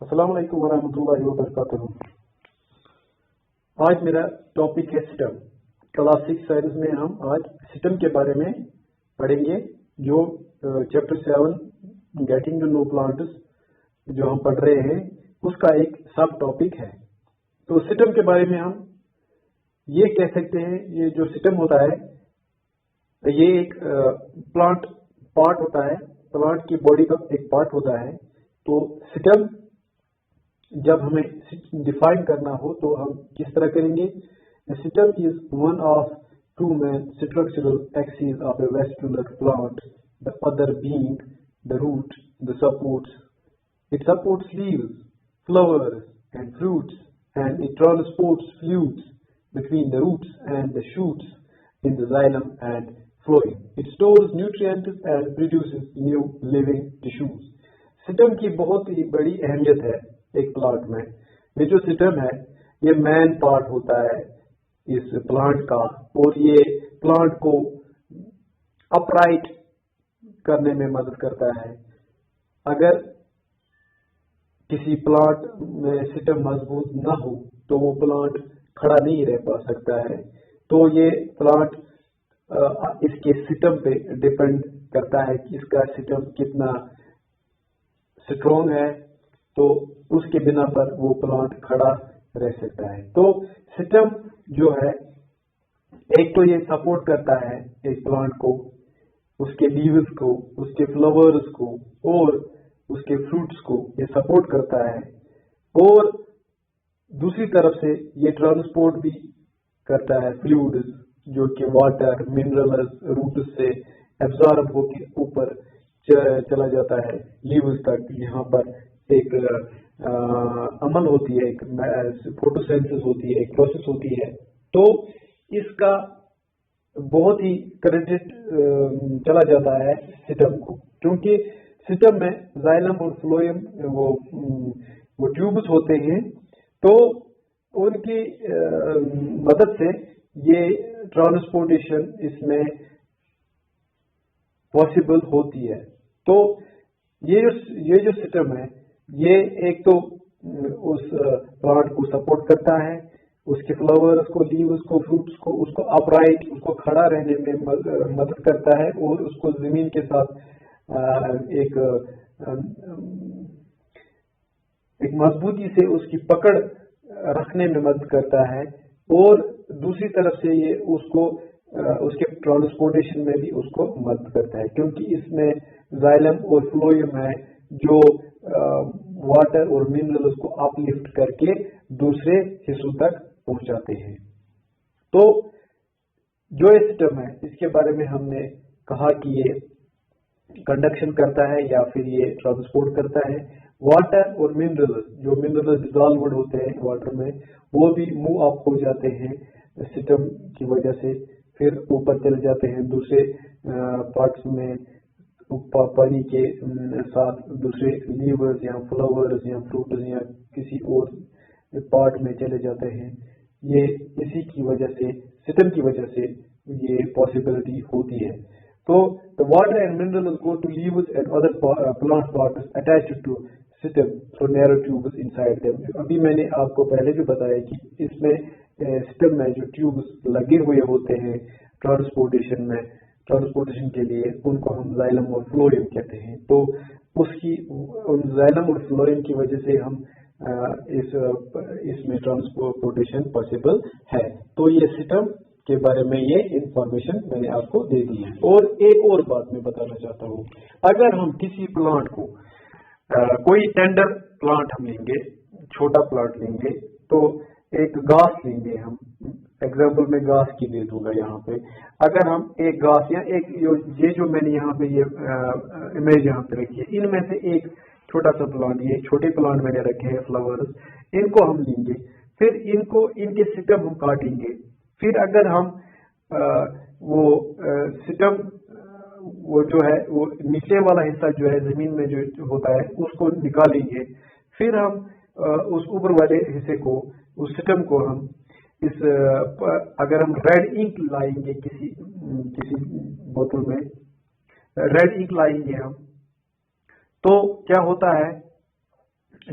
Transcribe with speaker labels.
Speaker 1: السلام علیکم ورحمۃ اللہ وبرکاتہ۔ آج میرا ٹاپک ہے سٹم۔ کلاس 6 سائنس میں ہم آج سٹم کے بارے میں پڑھیں گے، جو chapter 7 getting to know plants جو ہم پڑھ رہے ہیں اس کا ایک سب ٹاپک ہے۔ تو سٹم کے بارے میں ہم یہ کہہ سکتے ہیں، یہ جو سٹم ہوتا ہے یہ ایک پلانٹ پارٹ ہوتا ہے، پلانٹ کی باڈی کا ایک پارٹ ہوتا ہے۔ تو سٹم جب ہمیں ڈیفائن کرنا ہو تو ہم کس طرح کریں گے؟ Stem is one of two main structural axes of a vascular plant, the other being the root, the supports. It supports leaves, flowers and fruits, and it transports fluids between the roots and the shoots in the xylem and phloem. It stores nutrients and produces new living tissues. سٹم کی بہت ہی بڑی اہمیت ہے ایک plant میں۔ یہ جو سٹم ہے یہ مین پارٹ ہوتا ہے اس پلانٹ کا، اور یہ پلانٹ کو اپرائٹ کرنے میں مدد کرتا ہے۔ اگر کسی پلانٹ میں سٹم مضبوط نہ ہو تو وہ پلانٹ کھڑا نہیں رہ پا سکتا ہے۔ تو یہ پلانٹ اس کے سٹم پہ ڈپینڈ کرتا ہے کہ اس کا سٹم کتنا اسٹرانگ ہے، تو اس کے بنا پر وہ پلانٹ کھڑا رہ سکتا ہے۔ تو سٹم جو ہے ایک تو یہ سپورٹ کرتا ہے ایک پلانٹ کو، اس کے لیوز کو، اس کے فلاورز کو اور اس کے فروٹس کو یہ سپورٹ کرتا ہے، اور دوسری طرف سے یہ ٹرانسپورٹ بھی کرتا ہے فلوئڈز، جو کہ واٹر منرلز روٹس سے ایبزارب ہو کے اوپر چلا جاتا ہے لیوز تک۔ یہاں پر ایک عمل ہوتی ہے، ایک فوٹوسینتھسس ہوتی ہے، ایک پروسیس ہوتی ہے۔ تو اس کا بہت ہی کریڈٹ چلا جاتا ہے سٹم کو، کیونکہ سٹم میں زائلم اور فلوئم وہ ٹیوبس ہوتے ہیں، تو ان کی مدد سے یہ ٹرانسپورٹیشن اس میں پاسبل ہوتی ہے۔ تو یہ جو سسٹم ہے یہ ایک تو اس پلانٹ کو سپورٹ کرتا ہے، اس کے فلاورز کو، لیوز کو، فروٹس کو، اس کو اپرائٹ، اس کو کھڑا رہنے میں مدد کرتا ہے، اور اس کو زمین کے ساتھ ایک مضبوطی سے اس کی پکڑ رکھنے میں مدد کرتا ہے، اور دوسری طرف سے یہ اس کے ٹرانسپورٹیشن میں بھی اس کو مدد کرتا ہے، کیونکہ اس میں زائلم اور فلوئم ہے جو واٹر اور منرلز کو اپ لفٹ کر کے دوسرے حصوں تک پہنچاتے ہیں۔ تو جو یہ سسٹم ہے اس کے بارے میں ہم نے کہا کہ یہ کنڈکشن کرتا ہے یا پھر یہ ٹرانسپورٹ کرتا ہے واٹر اور منرلز، جو منرلز ڈیزالوڈ ہوتے ہیں واٹر میں وہ بھی موو اپ ہو جاتے ہیں سسٹم کی وجہ سے، پھر اوپر چلے جاتے ہیں دوسرے پارٹس میں، پانی کے ساتھ دوسرے لیورز یا فلاورز یا فروٹس یا کسی اور پارٹ میں چلے جاتے ہیں۔ یہ اسی کی وجہ سے، سسٹم کی وجہ سے یہ پاسبلٹی ہوتی ہے۔ تو the water and minerals go to leaves and other plant parts attached to system through narrow tubes inside them۔ ابھی میں نے آپ کو پہلے بھی بتایا کہ اس میں سسٹم میں جو ٹیوبس لگے ہوئے ہوتے ہیں ٹرانسپورٹیشن کے لیے، ان کو ہم زائلم اور فلوئم کہتے ہیں۔ تو ان زائلم اور فلوئم کی وجہ سے ہم اس میں ٹرانسپورٹیشن پاسبل ہے۔ تو یہ سسٹم کے بارے میں یہ انفارمیشن میں نے آپ کو دے دی ہے۔ اور ایک اور بات میں بتانا چاہتا ہوں، اگر ہم کسی پلانٹ کو کوئی ٹینڈر پلانٹ ہم لیں گے، چھوٹا پلانٹ لیں گے، تو ایک گھاس لیں گے، ہم ایگزامپل میں گھاس کی دے دوں گا یہاں پہ۔ اگر ہم ایک گھاس یا ایک یہ جو میں نے یہاں پہ یہ امیج یہاں پہ رکھی ہے، ان میں سے ایک چھوٹا سا پلانٹ، یہ چھوٹے پلانٹ میں نے رکھے ہیں فلاورز، ان کو ہم لیں گے، پھر ان کے سٹم ہم کاٹیں گے، پھر اگر ہم وہ سٹم وہ جو ہے وہ نیچے والا حصہ جو ہے زمین میں جو ہوتا ہے اس کو نکالیں گے، پھر ہم اس اوپر والے حصے کو، اس سٹم کو ہم اگر ہم ریڈ انک لائیں گے کسی بوتل میں ریڈ انک لائیں گے ہم، تو کیا ہوتا ہے